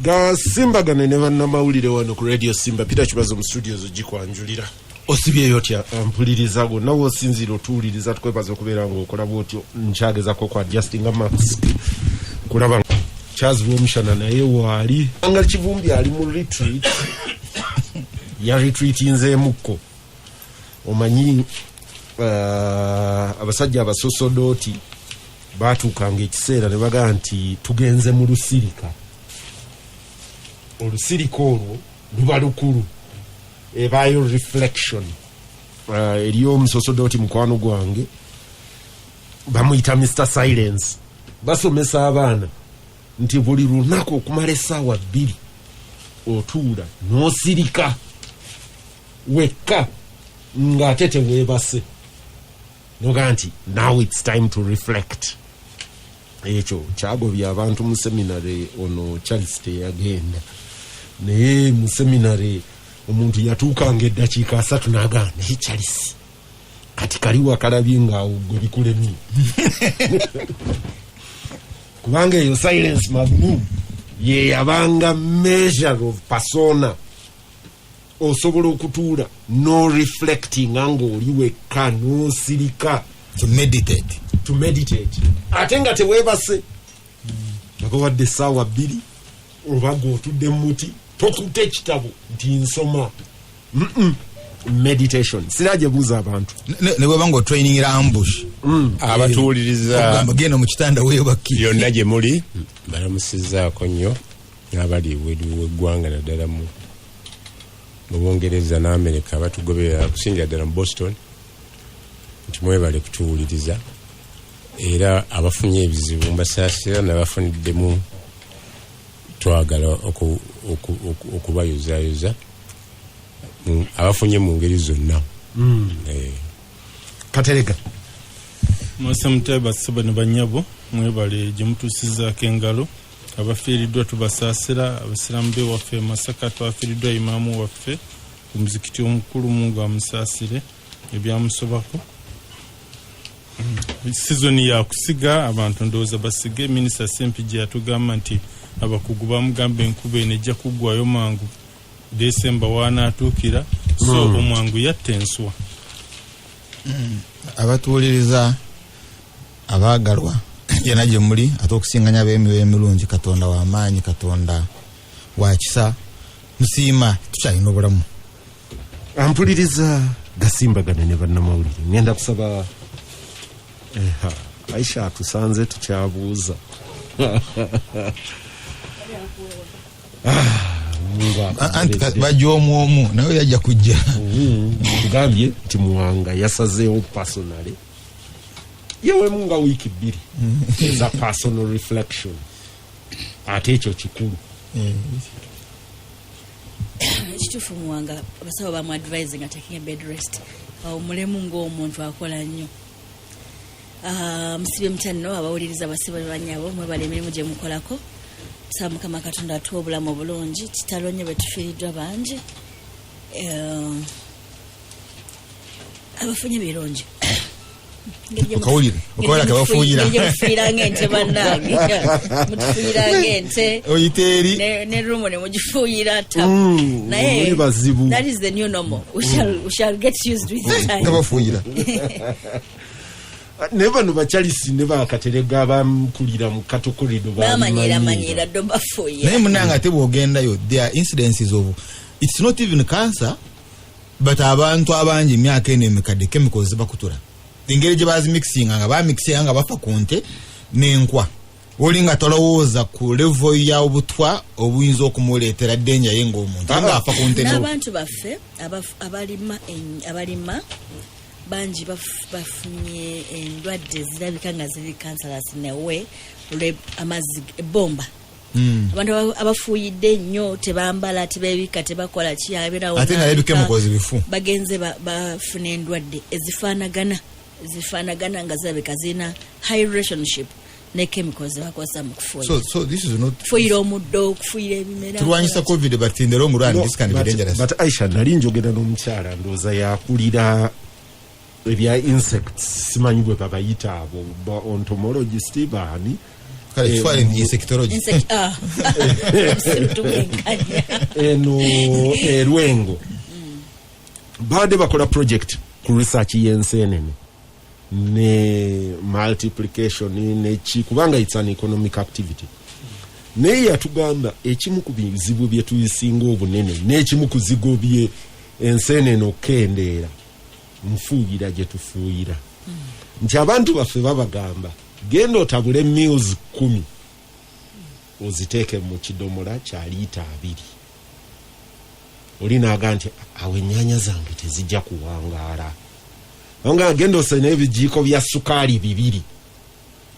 ga Simba gane ne bannamawulire wano ku Radio Simba Peter Kibazo mu studios gikwanjulira osibye yotya mpuliriza go nawo sinziro tuuliriza tukwebaza okubeera ng'okola bwotyo nkyagezako kwa adjusting mask kulaba Charles Womshana naye waali anga Kivumbi ali mu retreat ya retreat nzeemukko omanyi abasajja abasosodoti baatuukanga ekiseera ne bagaa nti tugenze mu lusirika olusirika olwo luba lukulu ebaayo reflection eriyo omusosodoti mukwano gwange bamuyita Mr. Silence basomesa abaana nti buli lunaku okumala essaawa 2 otuula n'osirika wekka ng'ate teweebase noga nti now it's time to reflect. Ekyo kyagobya abantu mu seminary ono Charles teyagenda naye mu seminary omuntu yatuukanga eddakiika 3 n'agamba naye Charles kati kaliwa kalabye ng'awo gwe bikulemi kubanga eyo Silence Magnu ye yabanga measure of persona osobola okutuula no reflecting nga oli wekka n'osirika to meditate ate nga teweebase bakowadde essaawa 2 oba g'otudde mu muti tokutte ekitabo nti nsoma meditation siraje buuza abantu ne bweba ng'otrainingira ambush abatuuliriza genda mu kitanda weebaki yonna gye muli balamusizaako nnyo n'abali w'eggwanga naddala mu Bungereza n'Amerika batugobera kusingira ddala mu Boston nti mwebale kutuwuliriza era abafunye ebizibu mbasaasira n'abafuniddemu twagala okubayozaayoza abafunye mu ngeri zonna. Katerega Mose Muteba Saba ne Banyabo mwebale gye mutuusizaako engalo abafiiriddwa tubasaasira abasiraamu be waffe Masaka twafiiriddwa imaamu waffe ku muzikiti omukulu Mungu amusaasire ebyamusobako. Sizoni ya kusiga abantu ndowooza basige. Minisita Sempigi yatugamba nti abakugu bamugamba enkuba eno ejja kuggwayo mangu Desemba wanaatuukira so omwangu yatta enswa. Abatuuliriza abaagalwa yena gye muli ate okusinganya b'emiwe emirungi Katonda w'amaanyi Katonda wa kisa musiima tukyalina obulamu. Ampuliriza Gasimba gane ne bannamawulire ngenda kusaba Aisha tusanze tukyabuuza anti bajja omu nawe yajja kujja tugambye nti Muwanga yasazeewo personally yewe munga wiki 2 za personal reflection ate ekyo kikulu. Ekituufu Muwanga abasawo bamu advising nga taking a bed rest omulemu ng'omuntu akola nnyo. Musibe mutano abawuliriza basiba banyabo mwebale emirimu gye mukolako tusaba Mukama Katonda atuwa obulamu obulungi kitalonye bwe tufiiriddwa bangi abafunye birungi okawulire okola kabafuuyira mutufuuyira ng'ente bannange mutufuuyira ng'ente oyiteeri ne rumo ne mugifuuyira tabu naye that is the new normal. We shall get used with time. kabafuuyira ne bano bachalisi ne bakaterega abampulira mu katokolido bamanyira do bafuuyira naye munanga ate bw'ogendayo there are incidences of it's not even cancer but abantu abangi emyaka eno emikadde chemicals zibakutula engeri gye bazimixinga nga bamixinga nga bafa ku nte n'enkwa oli nga tolowooza ku level ya obutwa obuyinza okumuleetera ddenja ye ng'omuntu nga afa ku nte n'abantu baffe abalima bangi bafunye endwadde zirabika nga ziri cancerous newe amazzi ebomba. Abantu abafuuyidde nnyo tebambala tebebika tebakola kyabirawo ate nga chemicals bifu bagenze bafuna endwadde ezifaanagana nga zirabika zirina high relationship ne chemicals bakozesa mu kufuuyira. So this is not kufuuyira omuddo okufuuyira ebimera tulwanyisa COVID but in the long run this can be dangerous. But Aisha nali njogera n'omukyala ndooza yakulira ebya insects simanyi bwe babayita abo entomologist baani kale twale insectology eno Lwengo baade bakola project ku research y'enseenene ne multiplication ne kubanga it's an economic activity naye yatugamba ekimu ku bizibu bye tuyisinga obunene n'ekimu ku zigo bye enseenene okendeera nfuuyira gye tufuuyira nti abantu baffe babagamba genda otabule meals 10 oziteeke mu kidomola kya liita 2 olinaga nti awe ennyanya zange tezijja kuwangaala nga genda osena ebijiiko bya sukaali 2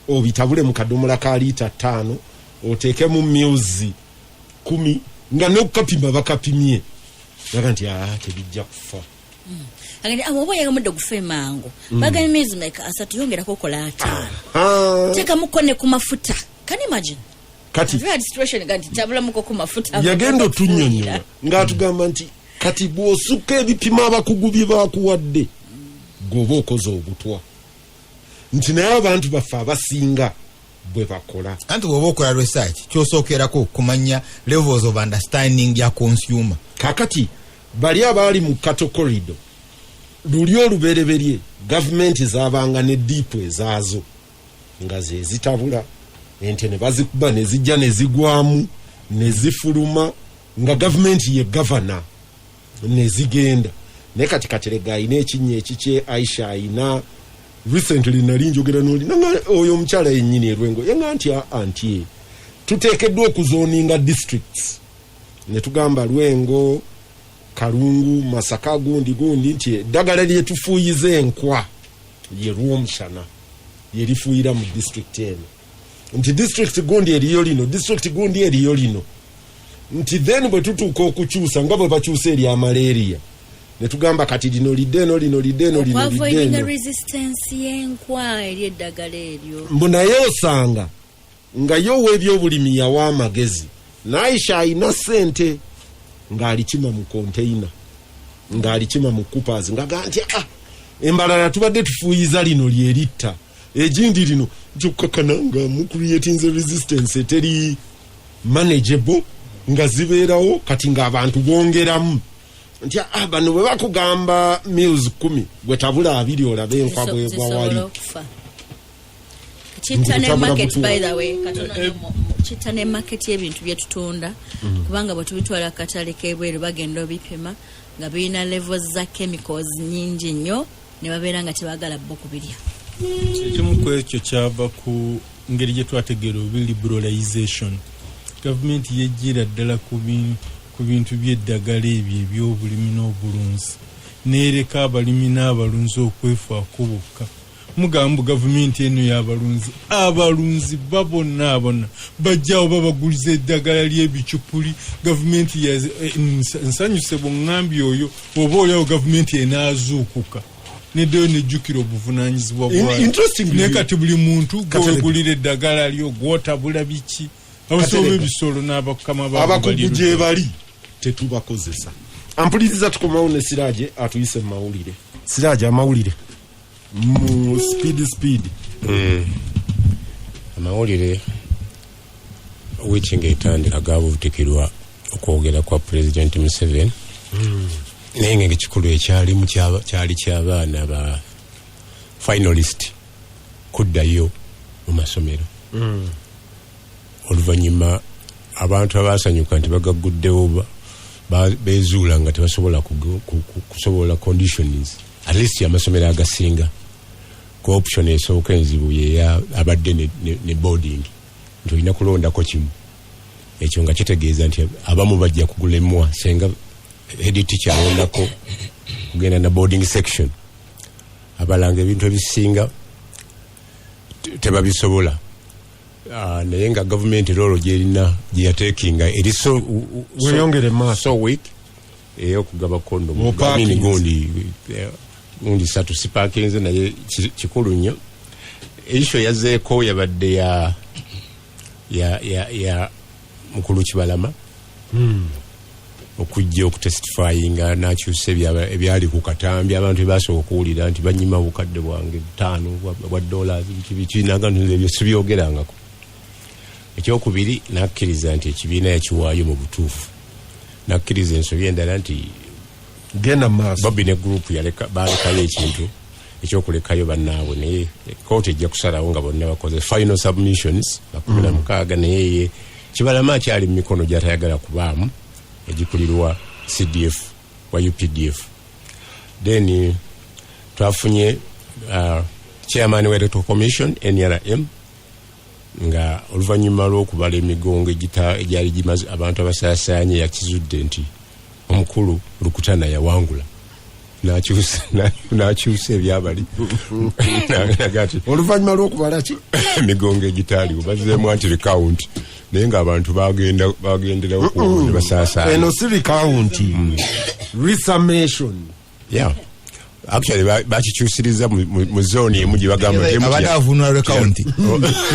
obitabule mu kadomola ka liita 5 oteeke mu meals 10 nga n'okukapima bakapimye naga nti tebijja kufa agende abo boyaga mudde gufe mango baganye miezi meka asatu yongerako okola 5 teka mukone ku mafuta can you imagine kati situation ganti tabula muko ku mafuta yagendo tunyonyola ngaatugamba nti kati bw'osukka ebipima abakugu bye bakuwadde goba okoze obutwa nti naye abantu baffe abasinga bwe bakola anti bw'oba okola research kyosookerako kumanya levels of understanding ya consumer kakati bali abaali mu Cattle Corridor luli olubereberye gavumenti zaabanga ne diipu ezaazo nga ze zitabula ente ne bazikuba ne zijja ne zigwamu ne zifuluma nga gavumenti ye gavana ne zigenda naye kati Katerega ayina ekinnya ekikye Aisha ayina recently nali njogera n'oli nanga oyo omukyala yennyini Lwengo yenga nti anti tuteekeddwa okuzoninga districts ne tugamba Lwengo Kalungu Masaka gundi nti eddagala lye tufuuyize enkwa ye Rwomshana ye lifuuyira mu district eno nti district gundi eriyo lino district gundi eriyo lino nti then bwe tutuuka okukyusa nga bwe bakyusa eri amaleria ne tugamba kati lino lideno resistance y'enkwa eri eddagala eryo mbu naye osanga nga yowe ebyobulimi yawa amagezi Naisha ayina ssente ng'alikima mu container ng'alikima mu coopers ngaganti embalala tubadde tufuuyiza lino lyeritta egindi lino kyokkakananga mu creating resistance eteri manageable nga zibeerawo kati ng'abantu bongeramu nti bano bwe bakugamba meals 10 gwe tabula 2 olabe enkwa bwe wali Chitane market by the way chitane market y'ebintu byetutunda kubanga bwe tubitwala katale kebweru bagenda obipima nga bina levels za chemicals nyingi nnyo ne babeera nga tebagala bbo kubirya kimu ku ekyo kyava ku ngeri gye twategeera liberalization government yejjira ddala ku bintu by'eddagala ebyo eby'obulimi n'obulunzi neereka abalimi n'abalunzi okwefaako bokka mugambo government eno y'abalunzi abalunzi babona bajjawo babaguliza eddagala ly'ebicupuli government nsanyuse bw'ŋŋambye oyo oba oliawo government enaazuukuka neddeyo nejjukira obuvunaanyizibwa bwayo naye kati buli muntu gwegulira eddagala lyo gwotabula biki abasoba ebisolo n'abakama abakugu gye bali tetubakozesa ampuliriza tukomawo ne Siraaje atuyise mu mawulire Siraaje amawulire mu speed amawulire wiiki etandika gaabutikirwa okwogera kwa President Museveni naye ng'ekikulu ekyalimu kyali ky'abaana ba finalist kuddayo mu masomero oluvannyuma abantu abaasanyuka nti bagagguddewo beezuula nga tebasobola kusobola conditions at least amasomero agasinga ku option esooka enzibu abadde ne boarding nti olina kulondako kimu ekyo nga kitegeeza nti abamu bajja kugulemwa senga head teacher alondako kugenda na boarding section abalanga ebintu ebisinga tebabisobola naye nga government rolo gyerina gyeyatekinga eri weyongere maaso so week okugaba kondomu gundi satu sipakinze naye kikulu nnyo isho yazeeko yabadde ya mukulu Kibalama okujja okutestifyinga nakyusa ebyali ku katambi abantu bebasooka okuwulira nti banyima obukadde bwange $5 bwa dollars bikinaga ebyo sibyogerangako ekyokubiri nakkiriza nti ekibiina yakiwaayo mu butuufu nakkiriza ensobi endala nti genda maaso Bobby ne group balekayo ekintu ekyokulekayo bannaabwe naye kooti ejja kusalawo nga bonna bakoze final submissions 16 naye Kibalama akyali mu mikono gy'atayagala kubaamu egikulirwa CDF wa UPDF. Then twafunye chairman wa Electoral Commission NRM nga oluvannyuma lw'okubala emigongo egyali gimaze abantu abasaasaanye yakizudde nti omukulu Rukutana yawangula n'akyusa ebyabali nagati oluvannyuma lw'okubala ki emigongo egitaaliwo bazzeemu anti recount naye ng'abantu bagenderawo ku basaasaanye eno si recount resummation yeah actually bakikyusiriza mu zone emu gye bagamba abadde avunula recount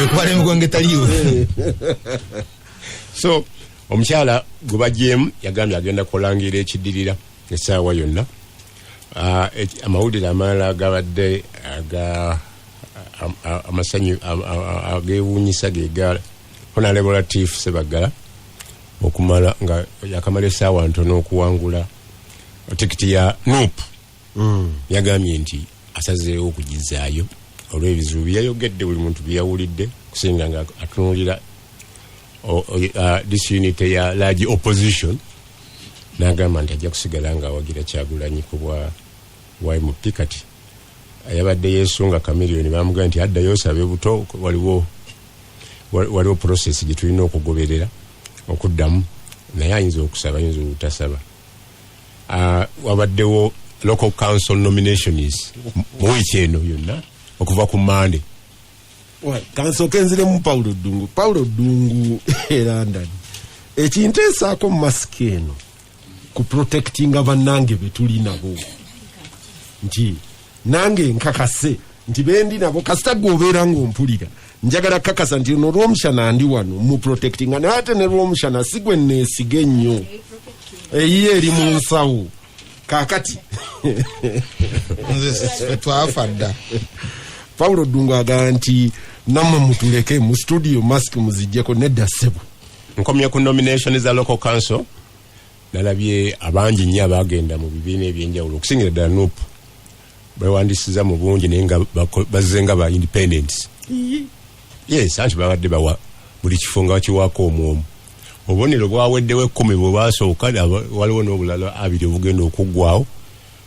kubala emigongo etaliiwo. So omukyala gwe bagyemu yagambye agenda kulangira ekidirira essaawa yonna. Amawulire amalala agabadde amasanyu agewuunyisa ge Honorable Latif Sebagala okumala nga yakamala essaawa ntono okuwangula tikiti ya NUP. Yagambye nti asazeewo okugizaayo olw'ebizibu byayogedde buli muntu byeyawulidde kusinga nga atunulira disunity ya large opposition n'agamba nti ajja kusigala nga awagira Kyagulanyi ku bwa mupikati yabadde yeesunga Chameleone bamugamba nti addayo osabe buto waliwo process gye tulina okugoberera okuddamu naye ayinza okusaba ayinza obutasaba. Wabaddewo local council nominations mu wiiki eno yonna okuva ku Monday. Kansooka enziremu Paulo Ddungu e London ekinteesaako mu masiki eno ku protectinga bannange be tuli nabo nti nange nkakase nti bendi nabo kasita gwobeera ng'ompulira njagala kakasa nti n'olw'omushana ndi wano mu protectinga naye ate ne lw'omushana si gwe neesiga ennyo eyiye eri mu nsawo kaakati nze twafa dda. Paulo Ddungu agamba nti nammwe mutuleke mu studio mask muzijjeko nedda ssebo. Nkomye ku nomination za local council nalabye abangi nnyo abagenda mu bibiina ebyenjawulo okusingira ddala NUP bewandisiza mu bungi naye nga bazze nga ba independents. Yes, anti babadde bawa buli kifo nga bakiwaako omwomu. Obubonero bwaweddewo 10 bwe baasooka waliwo n'obulala 2 obugenda okuggwawo.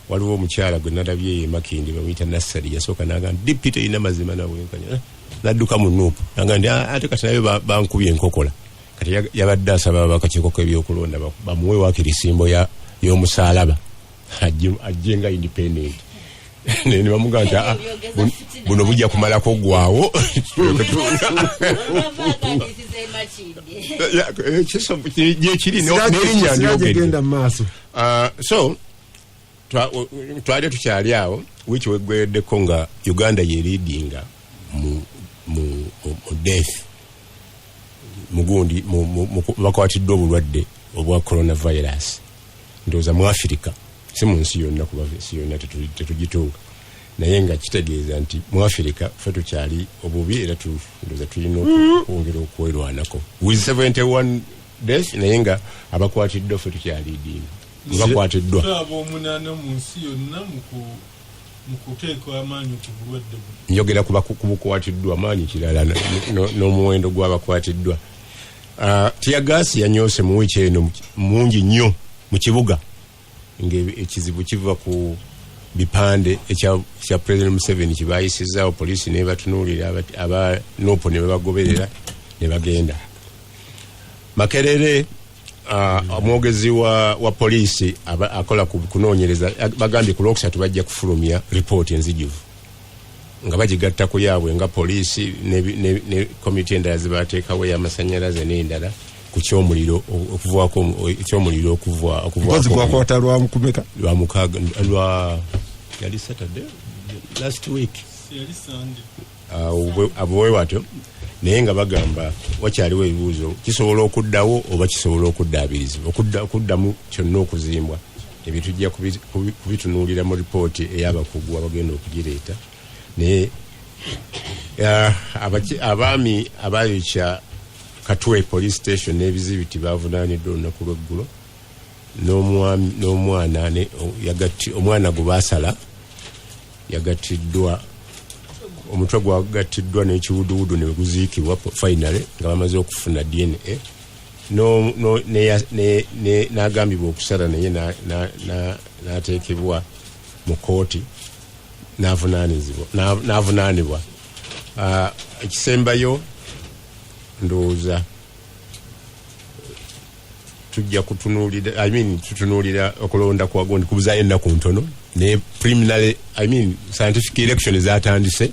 Waliwo omukyala gwe nalabye ye Makindi bamuyita Nassali yasooka n'agamba dipite ina mazima nabwenkanya n'adduka mu NUP n'agamba nti ate kati naye bankubye enkokola kati yabadde asaba abakakiiko k'ebyokulonda bamuwe waakirisimbo y'omusaalaba ajje nga independent ne bamugamba nti buno bujja kumalako ggwawo gyekiri n'erinnya ndyogedde. So twali tukyali awo wiiki weggweddeko nga Uganda ye leadinga mu death mugundi bakwatiddwa obulwadde obwa coronavirus ndowooza mu Africa si mu nsi yonna kuba nsi yonna tetugitunga naye nga kitegeeza nti mu Africa ffe tukyali obubi era ndowooza tulina okwongera okwerwanako with 71 death naye nga abakwatiddwa ffe tukyali leadinga bakwatiddwa abomunana mu nsi yonna mu kuteeka amaanyi ku bulwadde buno. Njogera ku bukwatiddwa amaanyi kirala n'omuwendo gw'abakwatiddwa. Tiyagaasi yanyoose mu wiiki eno mungi nnyo mu kibuga ng'ekizibu kiva ku bipande ekya President Museveni kibayisizaawo poliisi ne batunuulira aba NUP ne babagoberera ne bagenda. Makerere omwogezi wa poliisi akola kunoonyereza bagambye ku Lwokusatu bajja kufulumya ripooti enzijuvu nga bagigatta ku yaabwe nga poliisi ne komiti endala zebateekawo ey'amasannyalaze n'endala ku kyomuliro gwakwata lwa mukaaga yali Saturday last week abwe watyo naye nga bagamba wakyaliwo ebibuuzo kisobola okuddawo oba kisobola okuddaabirizibwa okuddamu kyonna okuzimbwa ebitujja kubitunuulira mu ripooti ey'abakugu abagenda okugireeta naye abaami abayokya Katwe police station n'ebizibiti bavunaaniddwa olunaku lw'eggulo n'omwana omwana gwe baasala yagattiddwa omutwe gwagatiddwa n'ekiwuduwudu ne guziikibwa finally nga bamaze okufuna DNA n'agambibwa okusala naye n'ateekebwa mu kooti n'avunaanibwa. Ekisembayo ndowooza tujja tutunuulira okulonda kwa gondi kubuza ennaku ntono ne preliminary scientific election zatandise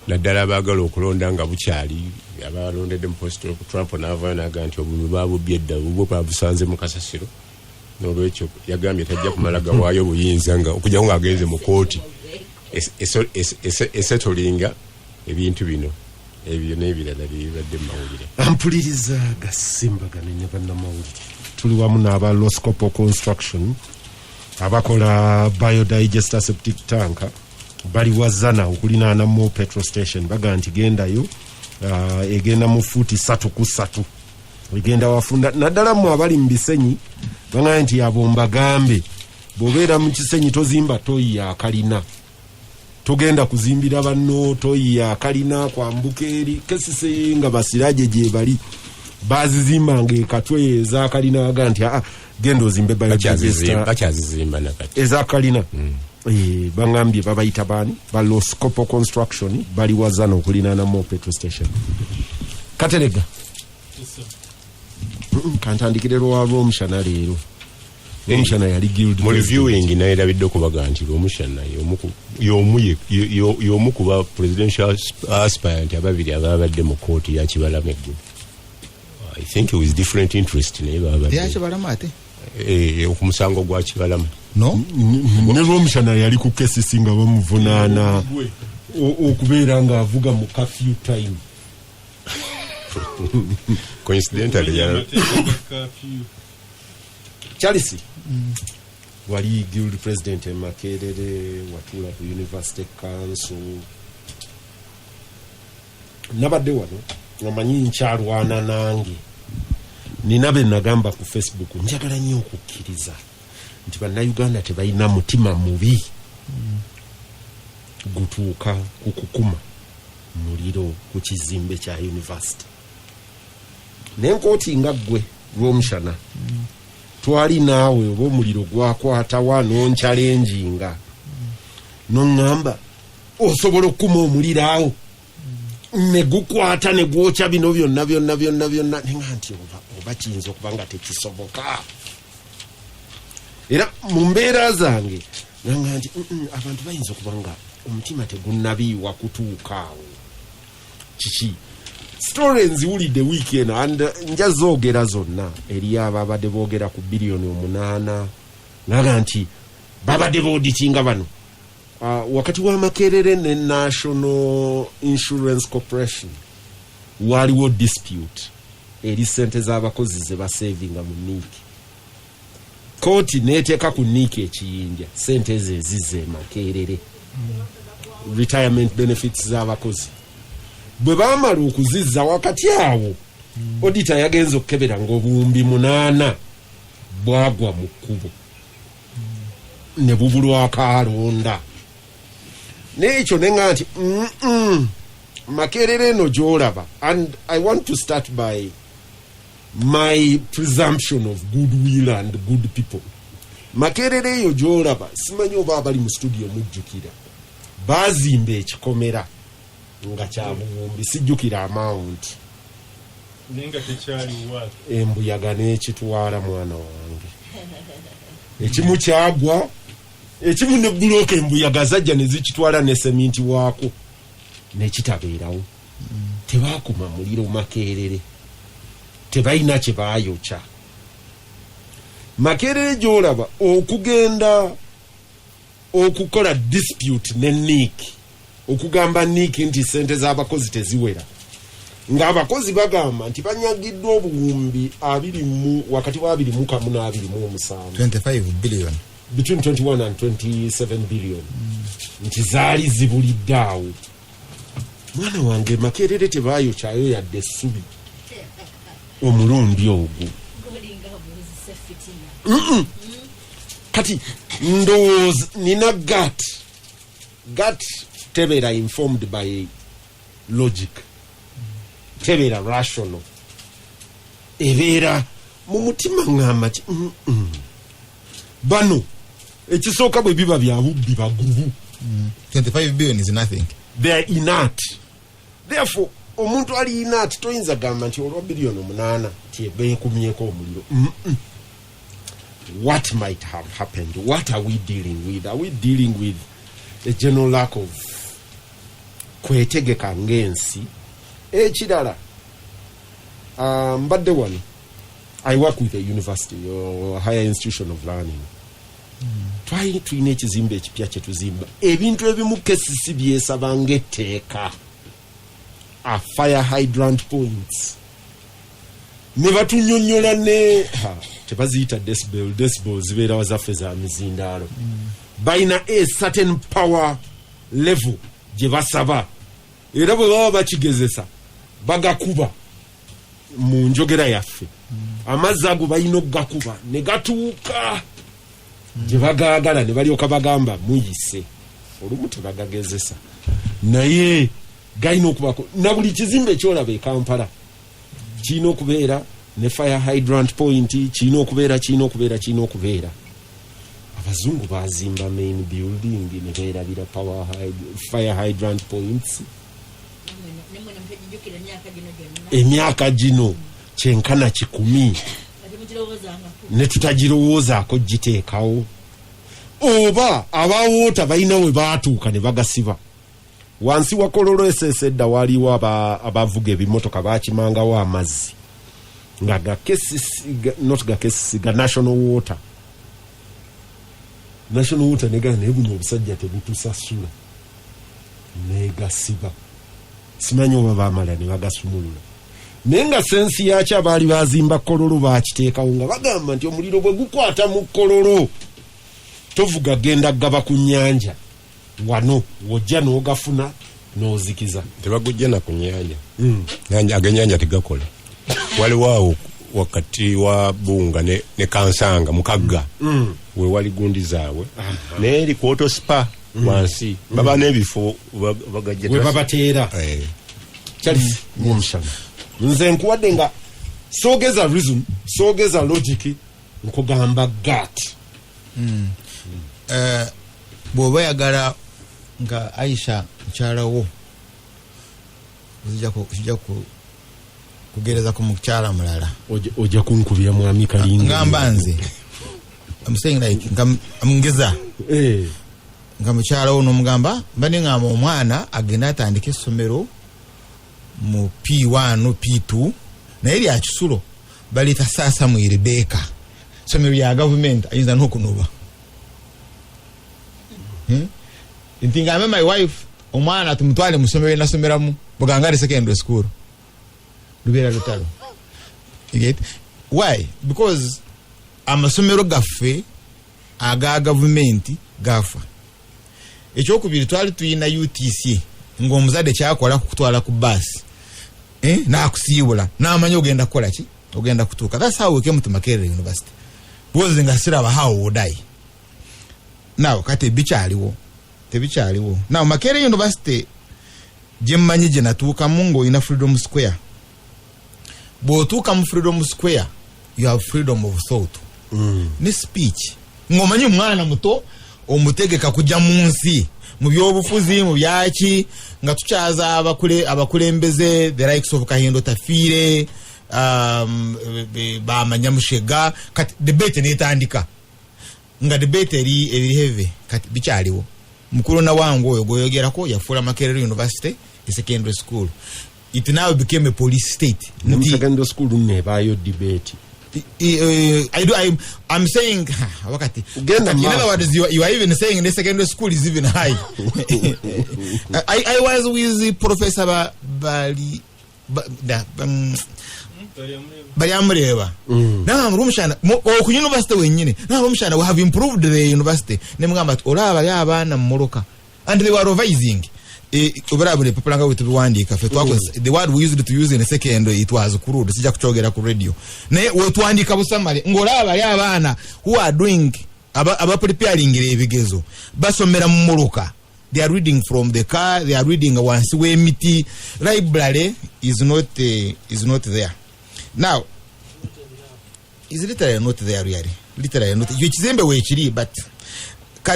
naddala abaagala okulonda nga bukyali abalondedde mu posito Trump n'avaayo n'agamba nti obulumi babubbye edda bubwo babusanze mu kasasiro n'olwekyo yagambye tajja kumala gawaayo buyinza nga okujjako ng'agenze mu kooti esetolinga ebintu bino ebyo n'ebirala bibadde mu mawulire. Ampuliriza gasimbaganenya bannamawulire tuli wamu n'aba Loscopo Construction abakola biodigester septic tank bali wazana okulinaana mu petrol station baga nti gendayo egenda mu fuuti 3 egenda wafunda naddala mu abali mu bisenyi banga nti abo mbagambe bw'obeera mu kisenyi tozimba toyi ya kalina togenda kuzimbira banno toyi ya kalina kwambuka eri kesise nga basiraje gye bali bazizimbanga ekatwe eza kalina aga nti genda ozimbe bakyazizimba nakati eza kalina. Bangambye babayita baani ba Loscopo Construction bali wazana okulinaana mu petrol station. Katerega kantandikire lwalwo omushana leero omushana yali guild mu reviewing nayerabidde okubaga nti omushana y'omu kuba presidential aspirant ababiri ababadde mu kooti ya Kibalama eggulu. I think it was different interest naye babadde ya Kibalama ate okumusango gwa Kibalama no ne omushana yali ku kesisi nga bamuvunaana okubeera nga avuga mu curfew time. Coincidentally Charles wali guild president Makerere watula ku University Council nabadde wano ngamanyi nkyalwana nange nina be nagamba ku Facebook njagala nnyo okukkiriza nti bannayuganda tebalina mutima mubi gutuuka kukukuma muliro ku kizimbe kya university nenkooti nga ggwe lw'omushana twali naawe oba omuliro gwakwatawa nonkyalenjinga noŋŋamba osobola okukuma omuliro awo ne gukwata ne gwokya bino byonna nenga nti oba kiyinza okuba nga tekisoboka era mu mbeera zange nanga nti abantu bayinza okuba nga omutima tegunnabiiwa kutuuka awo kiki story nziwulidde wiiki eno and nja zoogera zonna eri ababadde boogera ku biliyoni 8 naga nti babadde booditinga bano wakati wa Makerere ne National Insurance Corporation waliwo dispute eri sente z'abakozi ze basavinga mu niiki kooti neteeka ku niiki ekiyinja sente ze zize Makerere retirement benefits z'abakozi bwe baamala okuzizza wakati awo odita yagenza okukebera ng'obuwumbi 8 bwagwa mu kkubo ne bubulwako alonda n'ekyo nenga nti Makerere eno gy'olaba and I want to start by my presumption of goodwill and good people. Makerere eyo gy'olaba simanyi oba abali mu studio mujjukira baazimba ekikomera nga kya buwumbi sijjukira amount nenga tekyali wa embuyaga n'ekitwala mwana wange ekimu kyagwa ekimu ne buloka embuyaga zajja ne zikitwala ne seminti waako nekitabeerawo tebaakuma muliro Makerere tebalina kye baayokya Makerere gy'olaba okugenda okukola dispute ne niiki okugamba niiki nti sente z'abakozi teziwera ng'abakozi bagamba nti banyagiddwa obuwumbi 20 wakati wa 21 na 27 25 billion between 21 and 27 billion nti zaali zibulidde awo mwana wange Makerere tebaayokyayo yadde essubi omulundi ogwo kati ndowooza nina gat tebeera informed by logic, tebeera rational, ebeera mu mutima ngamba ki bano ekisooka bwe biba byabubbi bagubu. 25 billion is nothing. They are inert. Therefore omuntu ali inert toyinza gamba nti olwa billion 8 tyebekumyeko omuliro. What might have happened? What are we dealing with? Are we dealing with a general lack of kwetegeka ng'ensi? Ekirala, mbadde wano, I work with a university or a higher institution of learning. Tulina ekizimbe ekipya kye tuzimba, ebintu ebimu KCC byesaba ng'etteeka, a fire hydrant points. Ne batunyonnyola ne tebaziyita decibel zibeera wazaffe za mizindaalo. Balina a certain power level gye basaba, era bwe baba bakigezesa bagakuba mu njogera yaffe. Amazzi ago balina okugakuba ne gatuuka gye bagaagala ne balyoka bagamba muyise. Olumu tebagagezesa naye galina okubako na buli kizimbe kyolaba e Kampala kirina okubeera ne fire hydrant point, kirina okubeera. Abazungu bazimba main building ne beerabira fire hydrant points. Emyaka gino kyenkana 10 ne tutagirowoozaako giteekawo, oba abawoota balina we baatuuka ne bagasiba. Wansi wa Kololo esesedda waliwo abavuga ebimotoka bakimangawo amazzi nga ga national water negana naye buno obusajja tebutusasula negasiba. Simanyi oba baamala ne bagasumulula, naye nga sensi yakyo abaali bazimba Kololo bakiteekawo nga bagamba nti omuliro bwe gukwata mu Kololo tovuga genda gaba ku nnyanja, wano wojja n'ogafuna n'ozikiza. Tebagujja na ku nnyanja. Agennyanja tegakola. Waliwo awo wakati wa Bunga ne Kansanga mukagga we wali gundi zaabwe naye eri kwoto spa wansi baba n'ebifo bagajja we babateera Charles Mumshana. Nze nkuwadde nga soogeza reason, soogeza logic, nkugamba gat. Bw'oba yagala nga Aisha mukyala wo ojja kugereza ku mukyala mulala ojja kunkubira mwami Kalinga ngamba nze I'm saying like ngeza nga mukyala wo n'omugamba mbadde ngamba omwana agenda atandika essomero mu P1 P2 naye lya Kisulo balita sasa mu Rebecca essomero lya government ayinza n'okunoba. Ntingambe my wife omwana tumutwale mu ssomero nasomeramu Bugangari secondary school lubera lutalo. You get why? Because amasomero gaffe aga government gafa. Ekyokubiri twali tuyina UTC ng'omuzadde kyakola kukutwala ku bus n'akusiibula n'amanya ogenda kukola ki, ogenda kutuuka. That's how we came to Makerere University. Because nga siraba how would I now kati tebikyaliwo now Makerere University gye mmanyi gye natuukamu ng'olina Freedom Square. Bw'otuuka mu Freedom Square you have freedom of thought ne speech. Ng'omanyi omwana muto omutegeka kujja mu nsi mu byobufuzi mu byaki nga tukyaza abakulembeze the likes of Kahindo Tafiire bamanya Mushega kati debate netandika nga debate eri heavy kati bikyaliwo. Mukulu na wangu oyo goyogerako yafuula Makerere University a secondary school. It now became a police state. Secondary school nebayo debate. I'm saying wakati in other words you are even saying the secondary school is even high. I was with Professor Baliamureba na Rumshana ku university wenyine na Rumshana we have improved the university nemugamba olaba yabana mu Moroka and they were revising obarabule people nga wetubiwandika fe twakoze the word we used to use in a second it was crude sija kuchogera ku radio naye wetwandika busamale ngolaba bali abaana who are doing aba preparing ebigezo basomera mu muluka. They are reading from the car, they are reading once we miti. Library is not there. Now, is literally not there really. Literally not. You chizembe we chiri, but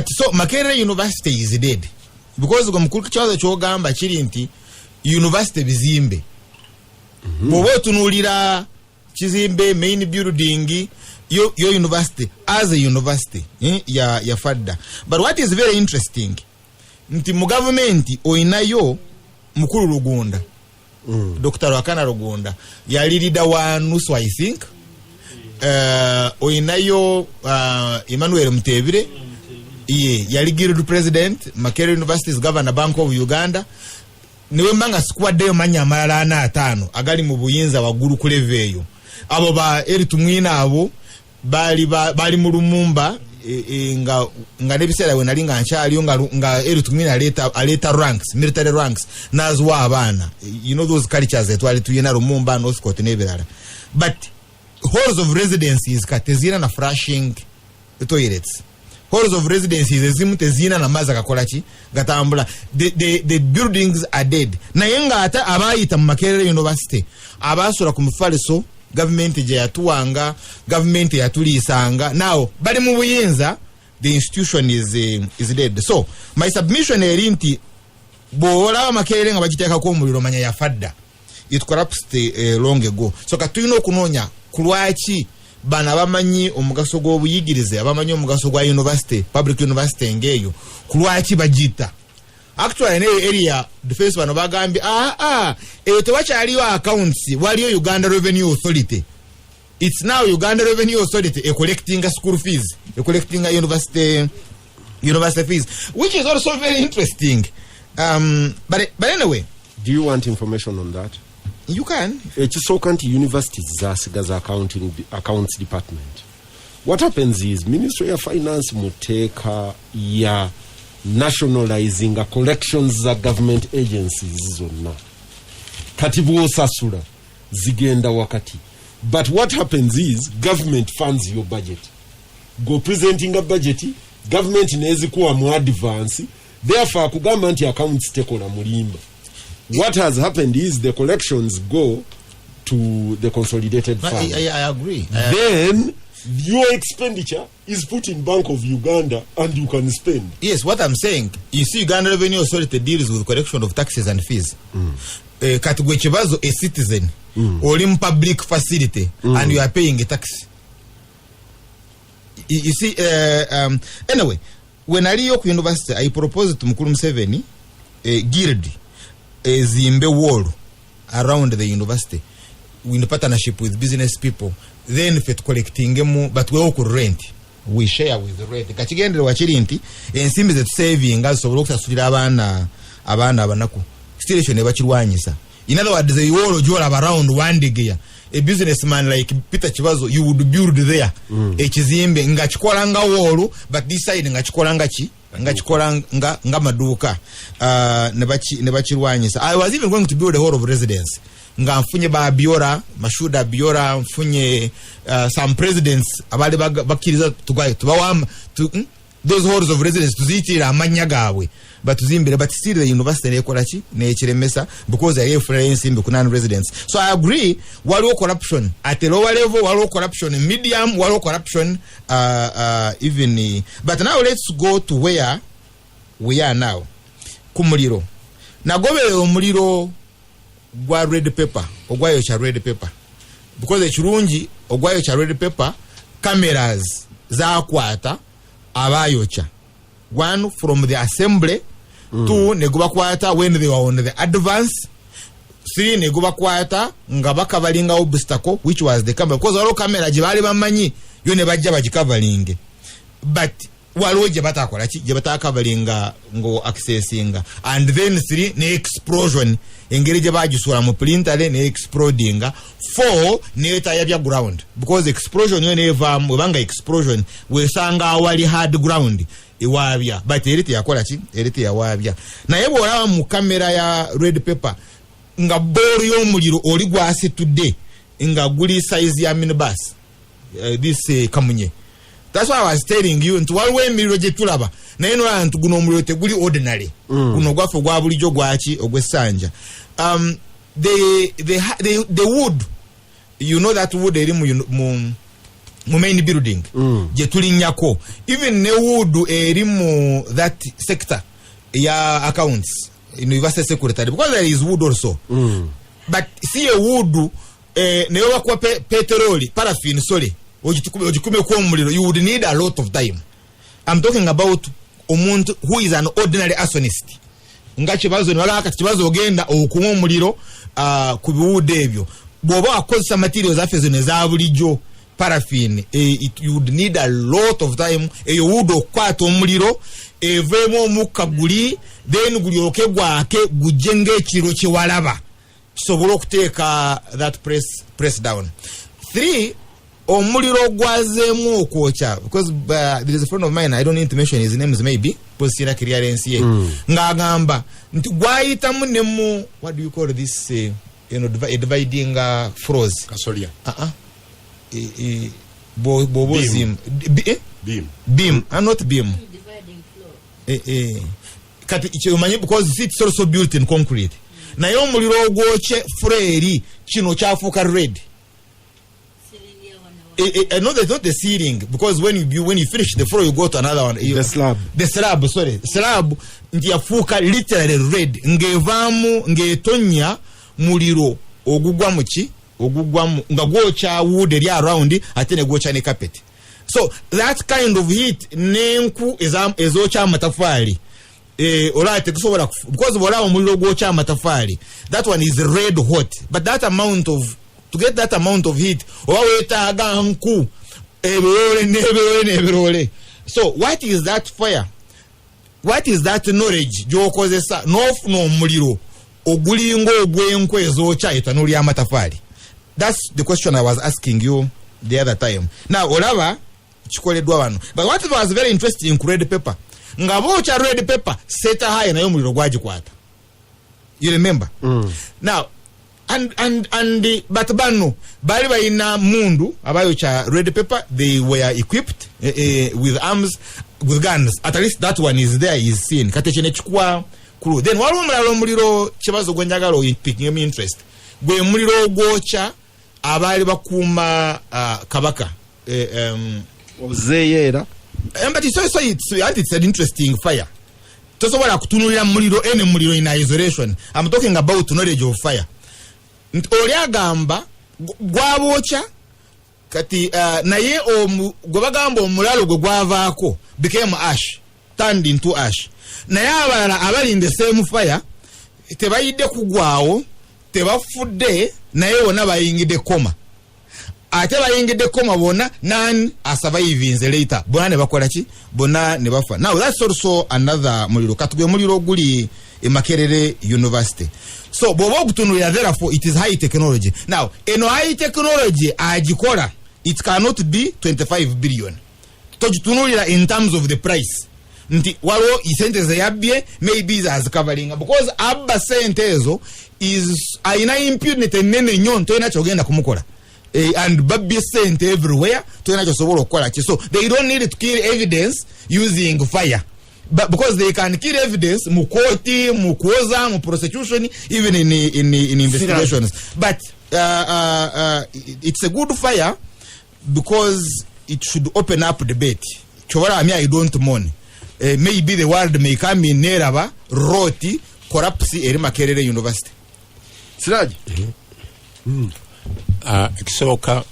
so Makerere University is dead. Because mukuru kichazo chogamba chiri nti university bizimbe. Bobo tunulira chizimbe main building yo university as a university ya fadda. But what is very interesting nti mu government oinayo mukuru Rugunda Dr. Wakana Rugunda yali leader wa nusu I think oinayo Emmanuel Mutebire yali guild president Makerere University's governor Bank of Uganda niwe mbanga squad manya amalala 5 agali mu buyinza waguru ku level eyo abo ba eritumwina abo bali mu Lumumba nga nebisera we nalinga nchali nga eritumina aleta ranks military ranks nazwa abana you know those cultures that wali tuyina Lumumba North Coast nebirara but halls of residences katezina na flashing toilets halls of residences ezimu tezina na maza kakolachi gatambula the buildings are dead na yenga ata abayita mu Makerere University abasura ku mufaliso government je yatuwanga government yatulisanga now bali mu buyinza the institution is dead. So my submission erinti bola Makerere nga bagiteka ko muliro manya ya fadda it collapsed long ago. So katuyina okunonya kulwachi bana bamanyi omugaso gw'obuyigirize abamanyi omugaso gwa university public university ngeyo kulwachi bagita actually in area defense bano bagambi tewakyaliyo accounts waliyo Uganda Revenue Authority. It's now Uganda Revenue Authority collecting school fees, collecting university fees, which is also very interesting. But anyway, do you want information on that? You can. So county universities zasigaza accounts department. What happens is Ministry of Finance muteka ya nationalizing collections za government agencies zonna katibu osasula zigenda wakati. But what happens is government funds your budget, go presenting a budget, government nezi kuwa mu advance, therefore kugamba nti accounts tekola mulimba. What has happened is the collections go to the consolidated fund. I agree. Then your expenditure is put in Bank of Uganda and you can spend. Yes, what I'm saying, you see Uganda Revenue Authority deals with collection of taxes and fees. Katigwe chibazo a citizen or in public facility and you are paying a tax. You see, anyway, when I York University, I proposed to Mukuru Museveni guild a Zimbe wall around the university in partnership with business people. Then fit collecting but we all could rent. We share with the rent. Kachigende wachiri nti ensimbi zetu saving asobola okusasulira abaana abanaku. Still shone bachirwanyisa. In other words, the wall jola around one gear. A businessman like Peter Chivazo, you would build there. Ekizimbe ngachikolanga wall, but this side ngachikolanga nga maduka. Nebachirwanyisa. I was even going to build a hall of residence. Nga mfunye ba biora mashuda biora mfunye some presidents abali bakiriza tubawam those halls of residence tuzitira amanya gawe but tuzimbire but still the university nekolachi nekiremesa because I have friends in Bukunan residents. So I agree waliwo corruption at a lower level, waliwo corruption in medium, waliwo corruption even but now let's go to where we are now. Kumuliro nagobe omuliro gwa red paper ogwayo cha red paper because ekirungi ogwayo cha red paper cameras zakwata abayocha one from the assembly two negubakwata when they were on the advance three negubakwata nga bakabalinga obstacle which was the camera because all camera jibali bamanyi yo ne bajja bagikavalinge but waloje batakola ki jebata coveringa ngo accessinga and then three ne explosion engeri je bajusura mu printer ne explodinga four ne taya bya ground because explosion yo neva mbanga explosion we sanga wali hard ground ewaabya but erite yakola ki erite yawaabya naye bw'olaba mu kamera ya red pepper nga boolu y'omuliro oli gwasitudde nga guli size ya minibus this kamunye. That's why I was telling you nti waliwo emiriro gye tulaba naye nolaba nti guno omuliro teguli ordinary guno gwaffe gwa bulijjo gwaki ogw'essanja. The wood, you know that wood eri mu main building gye tulinnyako, even ne wood eri mu that sector ya accounts universal secretary because there is wood also but see a wood ne bakwa petroli paraffin sorry ojikume kwa omuliro you would need a lot of time. I'm talking about omuntu who is an ordinary arsonist nga kibazo ne wala kati kibazo ogenda okuma omuliro ku biwude ebyo bwoba akozesa materials affe zino za bulijjo paraffin you would need a lot of time eyo wood okwata omuliro evemu omukka guli then gulyoke gwake gujenge ekiro kyewalaba kisobola okuteeka that press down. 3 omuliro gwazeemu okwokya because there is a friend of mine I don't need to mention his names maybe because sina clearance ye ng'agamba nti gwayitamu ne mu what do you call this dividing floors kasolya bobozim beam and not beam dividing floor kati ikimanyi because it's also built in concrete naye omuliro ogwokye freri kino kyafuuka red. No, that's not the ceiling because when you finish the floor you go to another one. The slab nti yafuuka literally red ng'evaamu ng'etonya muliro ogugwa muki ogugwamu nga gwokya wood eri around ate ne gwokya ne carpet. So that kind of heat n'enku ezokya amatafaali olate kusobola because bw'olaba omuliro gwokya amatafaali that one is red hot but that amount of to get that amount of heat oba weetaaga nku ebirole. So what is that fire, what is that knowledge gy'okozesa n'ofuna omuliro ogulinga ogw'enku ezokya etanuli y'amatafaali? That's the question I was asking you the other time. Now olaba kikoleddwa wano but what was very interesting ku red pepper nga bookya red pepper seta high naye omuliro gwagikwata, you remember? Now and but bano bali bayina mundu abayokya red pepper they were equipped with arms with guns, at least that one is there is seen kate chene chikwa kulu. Then waliwo omulala omuliro kibazo gwenjagala picking me interest gwe muliro ogwokya abali bakuuma kabaka ozeyeera but it's an interesting fire. Tosobola kutunulira muliro ene muliro in isolation. I'm talking about knowledge of fire. Oli agamba gwabokya kati naye gwe bagamba omulalo gwe gwavaako became ash, turned into ash. Naye abalala abali in the same fire tebayidde kugwawo tebafudde naye wonna bayingidde koma ate bayingidde koma bonna nani asurvivinze later bonna ne bakola ki bonna ne bafa. Now that's also another muliro kati gwe muliro guli e Makerere University. So bwoba okutunulira therefore it is high technology. Now eno high technology agikola it cannot be 25 billion togitunulira in terms of the price nti waliwo isente zeyabbye maybe is covering because abba sente ezo is aina impunity nene nnyo toyina kyogenda kumukola and babbye sente everywhere toyina kyosobola okukola ki. So they don't need to kill evidence using fire but because they can kill evidence mu court mu kuoza mu prosecution even in investigations but it's a good fire because it should open up debate. Chobara me I don't mourn. Maybe the world may come in neraba roti corrupts eri Makerere University. Siraj ekisooka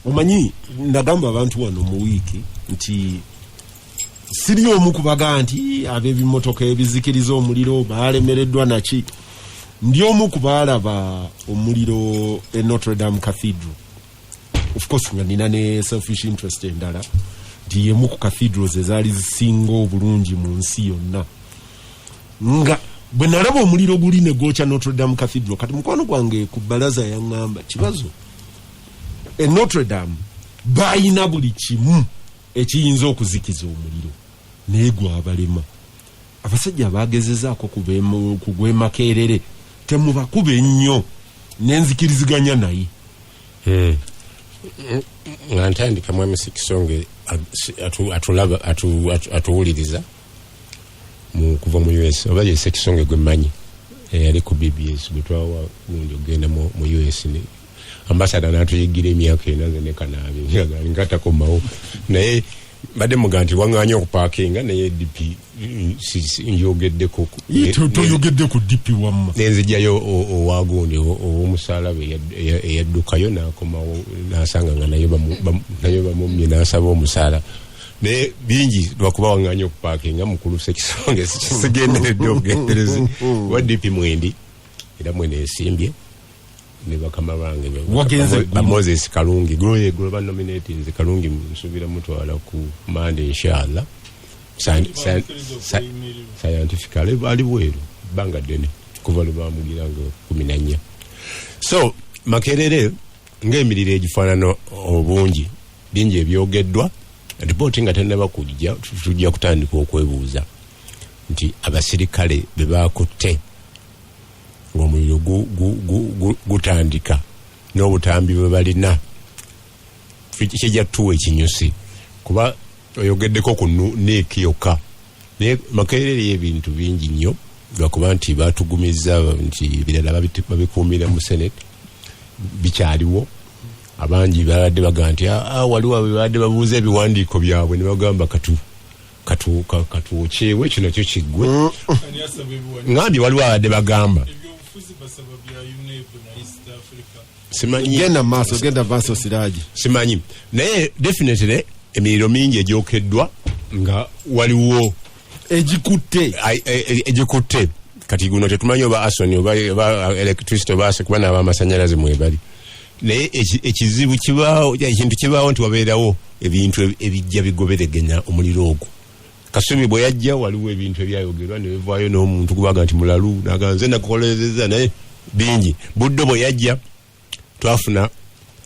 omanyi ndagamba abantu wano mu wiki nti siri omu kubaga nti ab'ebimotoka ebizikiriza omuliro baalemereddwa naki. Ndi omu kubaalaba omuliro e Notre Dame Cathedral. Of course nga nina ne selfish interest endala nti yemu ku cathedrals ezaali zisinga obulungi mu nsi yonna nga bwe nalaba omuliro guli ne gwokya Notre Dame Cathedral kati mukwano gwange ku bbalaza yaŋŋamba kibazo e Notre Dame bayina buli kimu ekiyinza okuzikiza omuliro naye gwabalema abasajja bagezezaako kugwe Makerere temubakuba ennyo nenzikiriziganya naye nga ntandika mwami Sekisonge atulaba atuwuliriza kuva mu US oba ye Sekisonge gwe mmanyi yali ku BBS bwe twawa gundi ogenda mu US ne ambassador n'atuyigira emyaka enaze ne kanaabe ngatakomawo naye badde muga nti waŋŋaanye okupaakinga naye DP njogeddeko toyogedde ku DP wamma nenzijjayo owagundi ow'omusaalabe eyaddukayo n'akomawo n'asanga nga naye bamumye n'asaba omusaala naye bingi lwakuba waŋŋaanye okupaakinga mukulu Sekisonge sigenderedde obugenderezi wa DP mwendi era mwene esimbye ne bakama bange ba Moses Kalungi gwe banominate nze Kalungi nsubira mutwala ku Monday inshallah scientifically bali bweru banga dene kuva lubamugira ngo 14 so Makerere ng'emirire egifaanano obungi bingi ebyogeddwa ripoti nga tennaba kujja tujja kutandika okwebuuza nti abasirikale be bakutte ng'omuliro gutandika n'obutambi bwe balina kijja tuwa ekinyusi kuba oyogeddeko ku neeki yokka naye Makerere y'ebintu bingi nnyo lwakuba nti baatugumiza nti birala babikuumira mu Senate bikyaliwo abangi babadde baga nti waliwo babadde babuuza ebiwandiiko byabwe ne bagamba katuokyewe kino kyo kiggwe ngambye waliwo abadde bagamba genda maaso Siraaji simanyi naye definitely emiriro mingi egyokeddwa nga waliwo egikutte kati guno tetumanyi oba asoni oba electricity oba kuba n'ab'amasanyalaze mwebali naye ekizibu kibaawo ekintu kibaawo nti wabeerawo ebintu ebijja bigoberegenya omuliro ogwo Kasumi bwe yajja waliwo ebintu ebyayogerwa ne bivaayo n'omuntu kubaga nti mulalu naga nze nakukolereza naye bingi buddo bwe yajja twafuna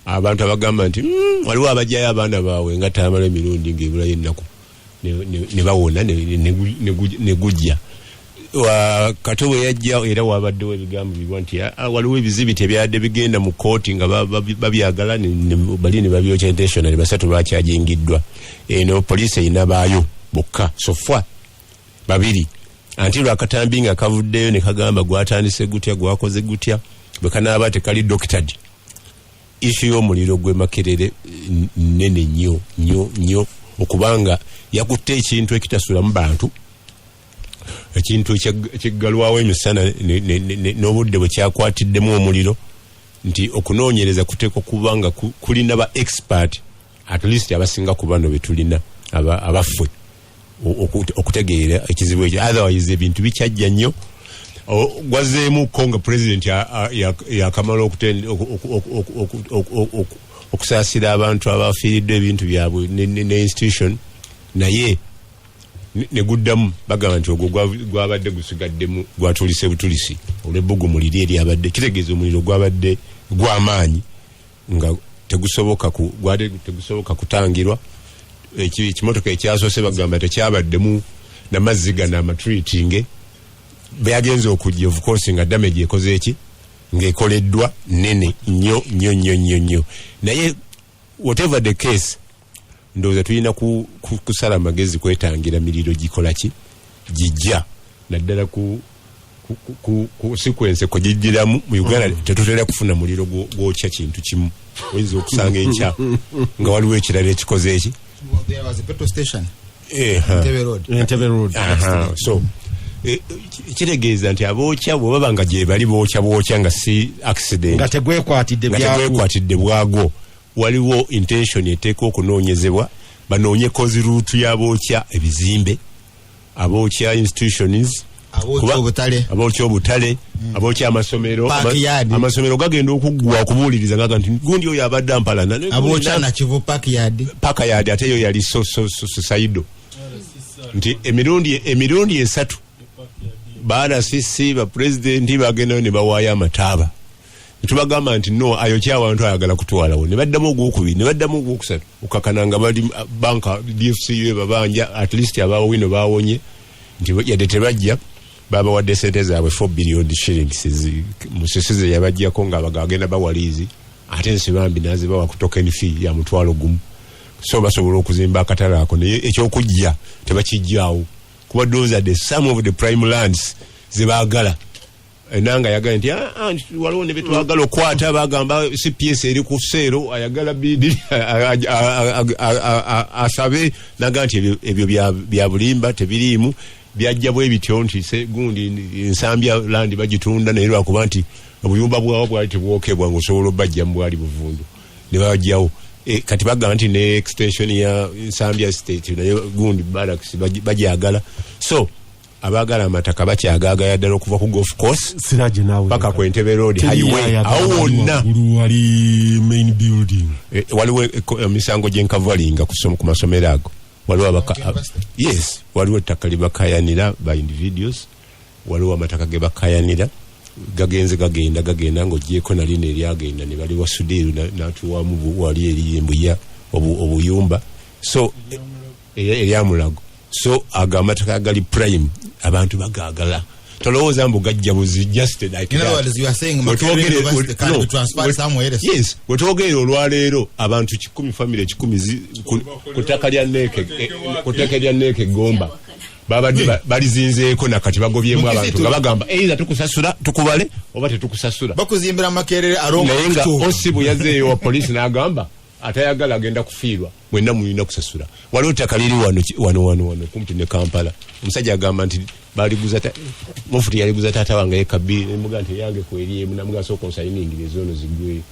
abantu abagamba nti waliwo abajjayo abaana baabwe nga tamala emirundi ng'ebulayo ennaku ne bawona ne gujja Kato bwe yajja era wabaddewo ebigambo bibwa nti waliwo ebizibiti ebyadde bigenda mu kooti nga babyagala bali ne babyokya intentionally basatu bakyajingiddwa eno poliisi erina baayo bokka sofwa babiri anti lwakatambi nga kavuddeyo ne kagamba gwatandise gutya gwakoze gutya bwe kanaaba tekali doctored issue y'omuliro gwe Makerere nene nnyo okubanga yakutte ekintu ekitasulamu bantu ekintu ekiggalwawo emisana n'obudde bwe kyakwatiddemu omuliro nti okunoonyereza kuteekwa kuba nga kulina ba expert at least abasinga ku bano betulina abaffe okutegeera ekizibu ekyo otherwise ebintu bikyajja nnyo gwazeemuko nga president yakamala okusaasira abantu abafiiriddwa ebintu byabwe ne institution naye ne guddamu bagamba nti ogwo gwabadde gusigaddemu gwatulise butulisi olw'ebbugu muliri eryabadde kitegeeza omuliro gwabadde gw'amaanyi nga tegusoboka kutangirwa ekimotoka ekyasoose bagamba tekyabaddemu namazzi gano amatreating beyagenza okujja of course nga damage ekoze eki ng'ekoleddwa nene nnyo naye whatever the case ndowooza tulina kusala amagezi kwetangira miriro gikola ki gijja naddala ku sequence ko gijjiramu mu Uganda tetutera kufuna muliro gwokya kintu kimu oyinza okusanga enkya nga waliwo ekirala ekikoze eki there was a petrol station Entebbe Road so kitegeeza nti abookya bwebaba nga gye bali bookya nga si accident nga tegwekwatidde bwago waliwo intention eteekwa okunoonyezebwa banoonye kozi ruutu y'abookya ebizimbe abookya institutions abookya obutale abookya amasomero gagenda okuggwa okubuuliriza ngaga nti gundi oyo abadde ampalana abookya nakivu park yard ate yo yali saido nti emirundi esatu baana sisi ba president bagendayo ne bawaayo amataaba tubagamba nti no ayokya abantu ayagala kutwalawo ne baddamu ogwokubiri ne baddamu ogwokusatu okakana nga bali banka DFCU babanja at least abawo wino bawonye nti yadde tebajja baba wadde sente zaabwe 4 billion shillings musisize yabajjako nga bagagenda bawalizi ate nsibambi nazibawa ku token fee ya mutwalo gumu so basobola okuzimba akatale ako naye ekyokujja tebakijjaawo kuba those are the some of the prime lands zibaagala enanga yagala nti waliwo ne betwagala okwata bagamba CPS eri ku seero ayagala bidi asabe naga nti ebyo bya bulimba tebiriimu byajja bwe bityo nti se gundi ensambya landi bagitunda naye lwakuba nti obuyumba bwawo bwali tebwokebwa ng'osobola obajja mu bwali buvundu ne bajjawo kati bagamba nti ne extension ya nsambya state naye gundi barracks bajagala so abagala amataka bakyagaagala ddala okuva ku golf course siraje nawe paka ku Entebbe road highway awo wonna wali main building waliwo emisango gy'enkavalinga ku masomero ago waliwo yes waliwo ettaka libakayanira by individuals waliwo amataka ge bakayanira gagenda ng'ogyeko nali neryagenda ne bali wasudiru natuwamu wali eriyembuya obuyumba so eryamulago so amataka gali prime abantu bagagala tolowooza mbu gajja buzi just like in other words you are saying Makerere University can be transferred somewhere else. Yes wetwogere olwaleero abantu 10 family 10 ku ttaka lya Neeke Gomba babadde balizinzeeko nakati bagobyemu abantu nga bagamba either tukusasula tukubale oba tetukusasula bakuzimbira Makerere aronga naye nga osibu yazzeeyo wa polisi n'agamba atayagala agenda kufiirwa mwenna mulina kusasula waliwo ttaka liri wano kumpi ne Kampala omusajja agamba nti baliguza Mufuti yaliguza taata wange yekabiri nemuga nti yange kweriemu namuga sooka onsayiningire zoono zigwe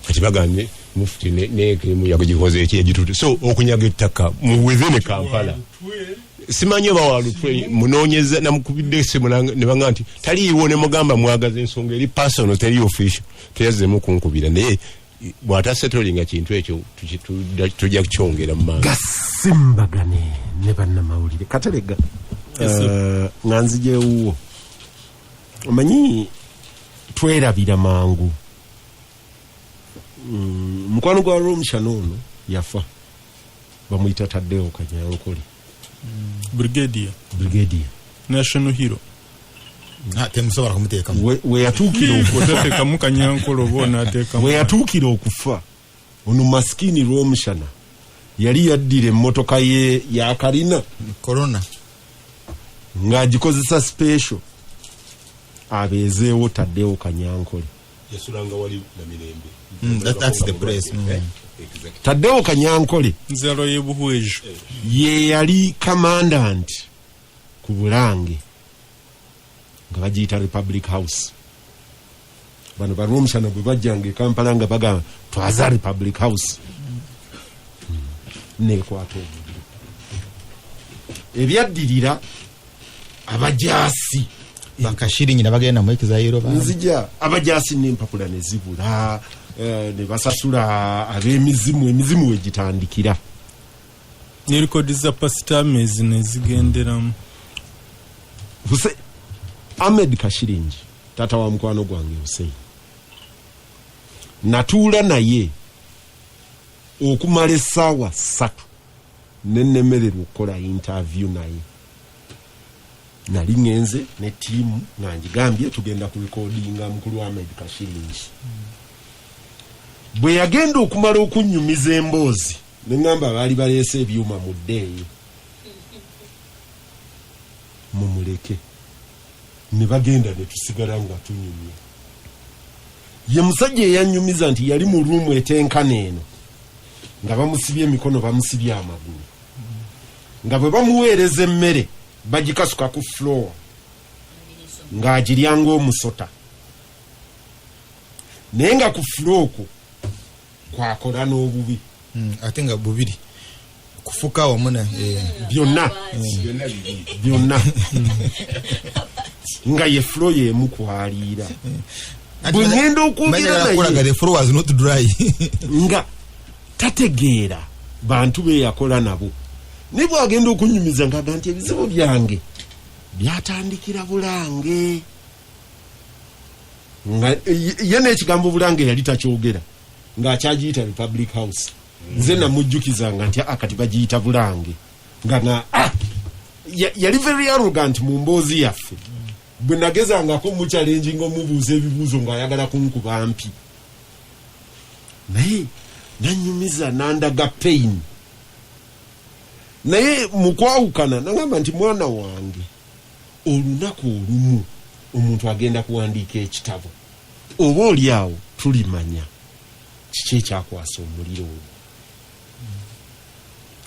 kati bagambye Mufuti nekemu yagikoze ekiyagitutte so okunyaga ettaka within Kampala simanyi oba walutwe munoonyeza namukubidde essimu ne banga nti taliiwo ne mugamba mwagaza ensonga eri personal teri official teyazzemu kunkubira naye bw'ata settling kintu ekyo tujja kukyongera mu maaso gasimbagane ne bannamawulire Katalega nga nzijewo omanyi twerabira mangu mukwano gwa Romshano ono yafa bamuyita Taddeo Kanyankole Brigadier National Hero temusobola kumuteekamu we yatuukira okuteekamu Kanyankole oba ateekamu we yatuukira okufa ono maskini Romshana yali yaddira emmotoka ye ya kalina corona ng'agikozesa special abeezeewo Taddeo Kanyankole yasulanga wali na mirembe that's the press Taddeo Kanyankole nzalo y'ebuhwejo ye yali commandant ku Bulange nga bagiyita Republic House bano Barumshana bwe bajjanga e Kampala nga bagamba twaza Republic House nekwata omuliro ebyaddirira abajaasi bakashiringi nabagenda mu ekizairo nzija abajaasi n'empapula ne zibula ne basasula ab'emizimu wegitandikira ne rekodi za pastamezi ne zigenderamu Ahmed Kashiringi tata wa mukwano gwange Hussein natuula naye okumala essaawa 3 nennemererwa okukola interview naye nali ngenze ne tiimu ng'angigambye tugenda ku recordinga mukulu Ahmed Kashiringi bwe yagenda okumala okunnyumiza emboozi ne ngamba baali baleese ebyuma mu ddeeyo mumuleke ne bagenda ne tusigala nga tunyumya ye musajja eyanyumiza nti yali mu ruumu etenkana eno nga bamusibye emikono bamusibye amagulu nga bwe bamuweereza emmere bagikasuka ku floor ng'agiryanga omusota naye nga ku floor okwo kwakola n'obubi ate nga bubiri kufuka wamuna byonna nga ye floor y'emu kwaliira bwe ngenda okwogera naye the floor was not dry nga tategeera bantu be yakola nabo ne bwagenda okunyumiza ng'agamba nti ebizibu byange byatandikira Bulange ye n'ekigambo Bulange yali takyogera ng'akyagiyita Republic House. Nze namujjukizanga nti akati bagiyita Bulange nga yali very arrogant mu mboozi yaffe. Bwe nagezangako mu challenge ng'omubuuza ebibuuzo ng'ayagala kunkuba mpi. Naye nanyumiza nandaga pain. Naye mu kwawukana nagamba nti mwana wange olunaku olumu omuntu agenda kuwandiika ekitabo oba oli awo tulimanya kiki ekyakwasa omuliro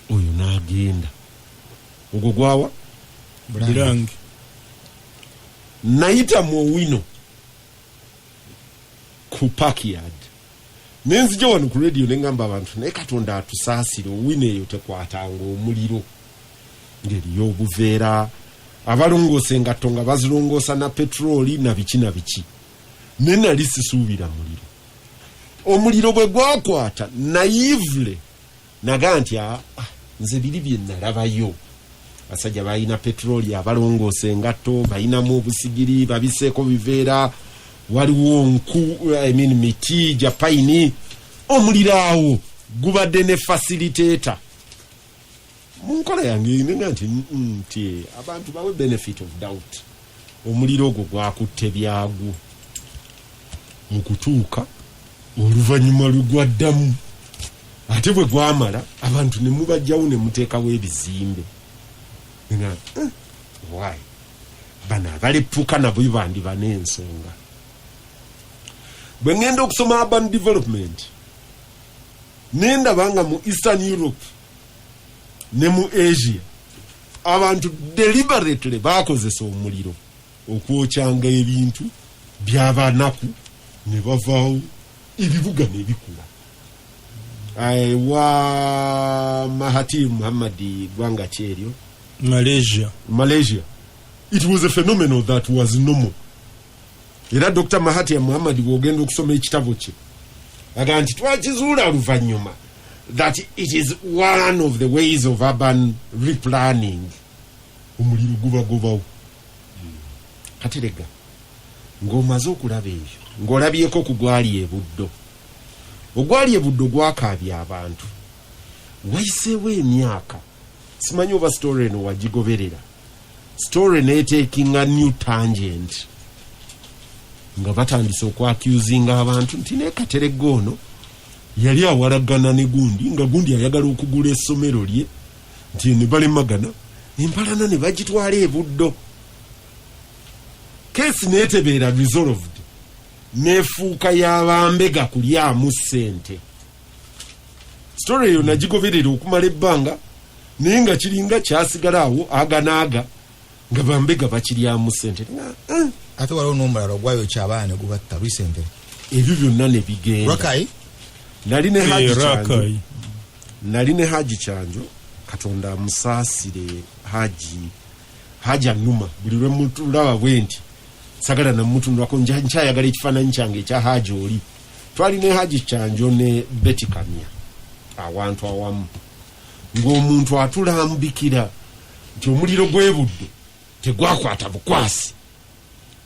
oyo n'agenda ogwo gwawa Bulange. Nayita mu Owino ku Parkyard nenzija wano ku radio nengamba abantu naye Katonda atusaasire Owino eyo tekwatanga omuliro ngeriyo obuveera abalongoose engatto nga bazirongoosa na petroli na biki na biki. Ne nali sisuubira muliro. Omuliro bwe gwakwata naively naga nti nze biri bye nalabayo. Basajja balina petroli abalongoose engatto balinamu obusigiri babiseeko biveera waliwo nku miti japaini omuliro awo gubadde ne facilitator. Munkola yange nenga nti abantu bawe benefit of doubt. Omuliro ogwo gwakutte byagwo mu kutuuka oluvannyuma lugwaddamu ate bwe gwamala abantu ne mubajjawo ne muteekawo ebizimbe. Nenga why bano abaleppuka nabo bandi ban'ensonga. Bwe ngenda okusoma urban development nendabanga mu Eastern Europe ne mu Asia abantu deliberately bakozesa omuliro okwokyanga ebintu by'abanaku ne bavaawo ebibuga ne bikula. Wa Mahathir Muhammad gwanga kyeryo Malaysia. It was a phenomenon that was normal. Era Dr. Mahathir Muhammad bwogenda okusoma ekitabo kye aga nti twakizuula oluvannyuma that it is one of the ways of urban replanning. Omuliro gubagobawo. Katerega ng'omaze okulaba ebyo ng'olabyeko ku gwali ebuddo. Ogwali ebuddo gwakaabya abantu wayiseewo emyaka simanyi oba story eno wagigoberera. Story neeteekinga new tangent nga batandise okwakuzinga abantu nti ne Katerega ono yali awalagana ne gundi nga gundi ayagala okugula essomero lye nti ne balemagana empalana ne bagitwala ebuddo. Kesi neetebeera resolved nefuuka y'abambega kulyamu ssente. Story eyo nagigoberera okumala ebbanga naye nga kiringa kyasigala awo aganaaga nga bambega bakiryamu ssente. Ate waliwo n'omulala ogwayo kyabaana ne gubatta recently. Ebyo byonna ne bigenda. Rakai Nali ne Haji Kyanjo Katonda amusaasire Haji Anuma buli lwe mutulaba bwe nti sagala na mutundwako nkyayagala ekifaananyi kyange ekya Haji oli. Twali ne Haji Kyanjo ne Betty Kamya awantu awamu ng'omuntu atulambikira nti omuliro gw'ebudde tegwakwata bukwasi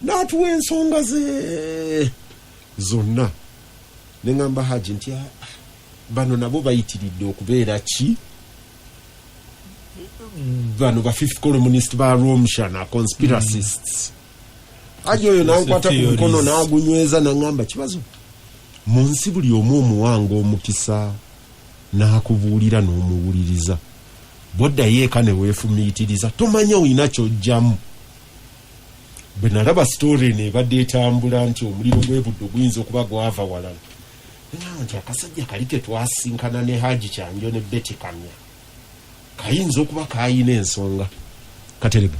n'atuwa ensonga ze zonna. Ne ngamba Haji nti bano nabo bayitiridde okubeera ki bano ba fifth columnist ba Romshana conspiracists. Haji oyo nankwata ku mukono n'agunyweza n'angamba kibazo mu nsi buli omu omuwanga omukisa n'akubuulira n'omuwuliriza bodda yeeka ne weefumiitiriza tomanya olina ky'ojjamu. Bwe nalaba story nebadde etambula nti omuliro gw'ebuddo guyinza okuba gwava walala nti akasajja kali ketwasinkana ne Haji Kyanjo ne Betty Kamya kayinza okuba kayina ensonga. Katerega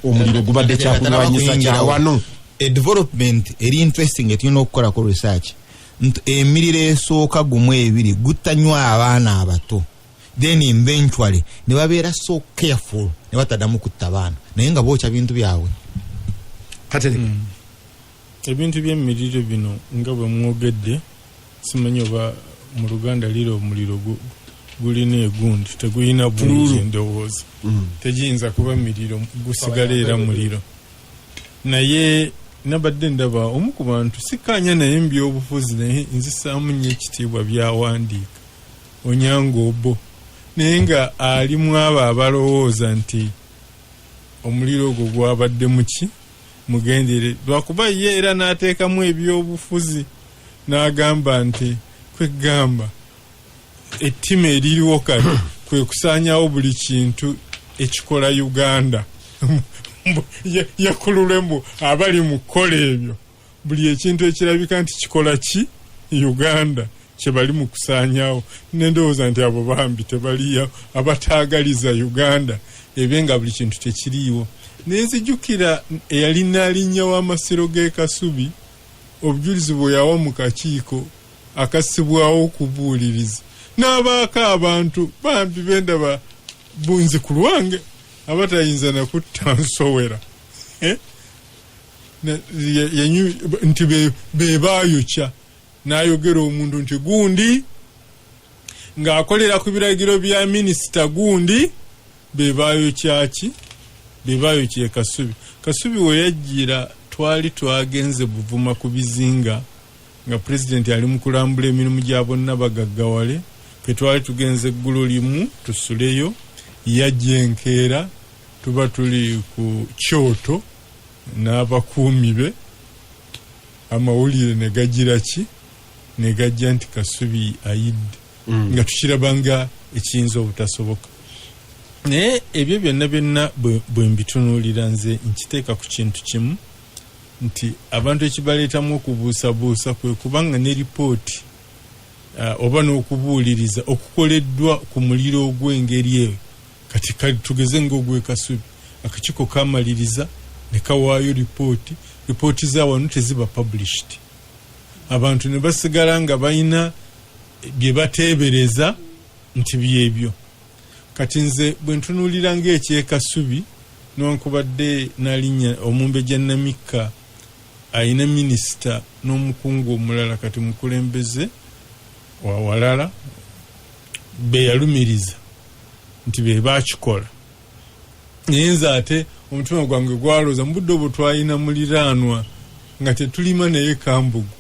omuliro gubadde kyakulwanyisa kyawano. development eri interesting etulina okukolako research. Emiriro esooka gumu ebiri gutanywa abaana abato then eventually ne babeera so careful ne bataddamu kutta baana naye nga bookya bintu byabwe. Katerega ebintu by'emiriro bino nga bwe mwogedde simanyi oba mu Luganda liro omuliro gulina egundi tegulina bungi ndowooza tegiyinza kuba miriro gusigala era muliro naye nabadde ndaba omu ku bantu sikkaanya naye mbyobufuzi naye nzisaamu nnyo ekitiibwa byawandiika Onyango Obbo naye nga alimu abo abalowooza nti omuliro ogwo gwabadde muki mugendere lwakuba ye era n'ateekamu ebyobufuzi n'agamba nti kwegamba ettima eririwo kati kwe kusaanyawo buli kintu ekikola Uganda yakululemu abali mu kukola ebyo buli ekintu ekirabika nti kikola ki Uganda kye bali mu kusaanyawo nendowooza nti abo bambi tebaliyo abataagaliza Uganda ebenga buli kintu tekiriiwo nenzijukira eyali naalinnya w'amasiro g'e Kasubi obujulizi bwe yawa mu kakiiko akassibwawo okubuuliriza n'abaako abantu bambi bendaba bunzi ku lwange abatayinza nakutta nsowera nti bebaayokya n'ayogera omuntu nti gundi ng'akolera ku biragiro bya minisita gundi bebayokyaki bebayokye Kasubi we yajjira twali twagenze Buvuma ku bizinga nga president ali mu kulambula emirimu gya bonna bagaggawale ke twali tugenze eggulo limu tusuleyo yajja enkeera tuba tuli ku Kyoto n'abakuumi be amawulire ne gagira ki ne gajja nti Kasubi ayidde nga tukirabanga ekiyinza obutasoboka naye ebyo byonna bwe mbitunuulira nze nkiteeka ku kintu kimu nti abantu ekibaleetamu okubuusabuusa kwe kubanga ne ripooti oba n'okubuuliriza okukoleddwa ku muliro ogw'engeri eyo kati tugeze ng'ogw'e Kasubi akakiiko kamaliriza ne kawaayo ripooti za wano teziba published abantu ne basigala nga balina bye bateebereza nti byebyo kati nze bwe ntunuulira ng'eky'e Kasubi newankubadde n'alinnya Omumbejja Namika ayina minisita n'omukungu omulala kati mukulembeze wawalala be yalumiriza nti be bakikola naye nze ate omutima gwange gwalooza mu budde obwo twalina muliraanwa nga tetulima naye Kambugu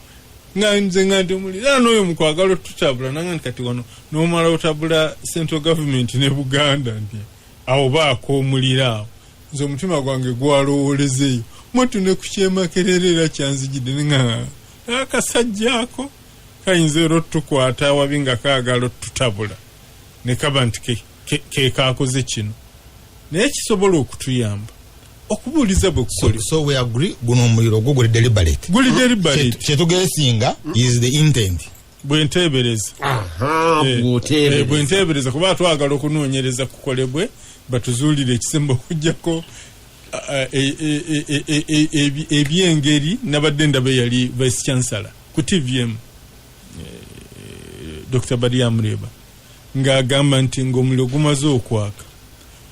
nga nze nga nti omuliraanwa oyo mukwagala otutabula nanga nti kati wano n'omala otabula central government ne Buganda nti awo baako omulira awo nze omutima gwange gwalowoolezeeyo mwatune ku kyemakerera era kyanzijidde nga akasajja ako kayinza era otukwata awabi nga kaagala otutabula ne kaba nti ke kaakoze kino naye kisobola okutuyamba okubuuliza bwe kukolebwa. So we agree guno omuliro gwo guli deliberate. Guli deliberate. Kyetugeesinga is the intent. Bwenteebereza. Bwenteebereza kuba twagala okunoonyereza kukolebwe batuzuulire ekisemba okujjako ebyengeri nabadde ndaba yali vice chancellor ku TVM Dr. Badia Mureba ng'agamba nti ng'omuliro gumaze okwaka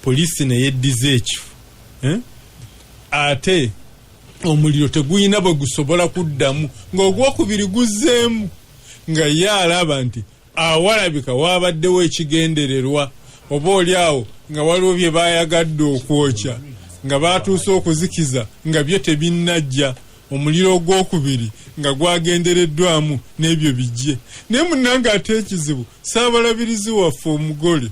poliisi ne yeddiza ekifo ate omuliro teguyina bwe gusobola kuddamu ng'ogwokubiri guzzeemu nga ye alaba nti awalabika waabaddewo ekigendererwa oba oli awo nga waliwo bye baayagadde okwokya nga baatuuse okuzikiza nga byo tebinnajja omuliro ogwokubiri nga gwagendereddwamu n'ebyo bijje naye munnange ate ekizibu saabalabirizi waffe omugole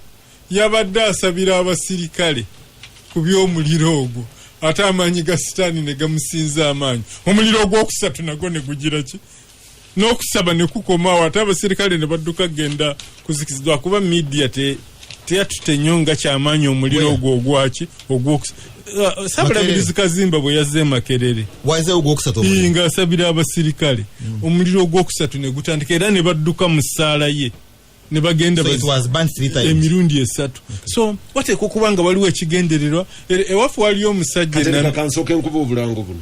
yabadde asabira abasirikale ku by'omuliro ogwo ate amaanyi ga sitaani ne gamusinza amaanyi omuliro ogwokusatu nagwo ne gugira ki n'okusaba ne kukomaawo ate abasirikale ne badduka genda kuzikizibwa kuba media teyatutenyonga kyamaanyi omuliro ogwo ogwaki saabalabirizi Kazimba bwe yazze Makerere nga asabira abasirikale omuliro ogwokusatu ne gutandika era ne badduka mu ssaala ye ne bagenda emirundi esatu so wateeka okuba nga waliwo ekigendererwa ewafu waliyo omusajja kansooke nkuba obulango buno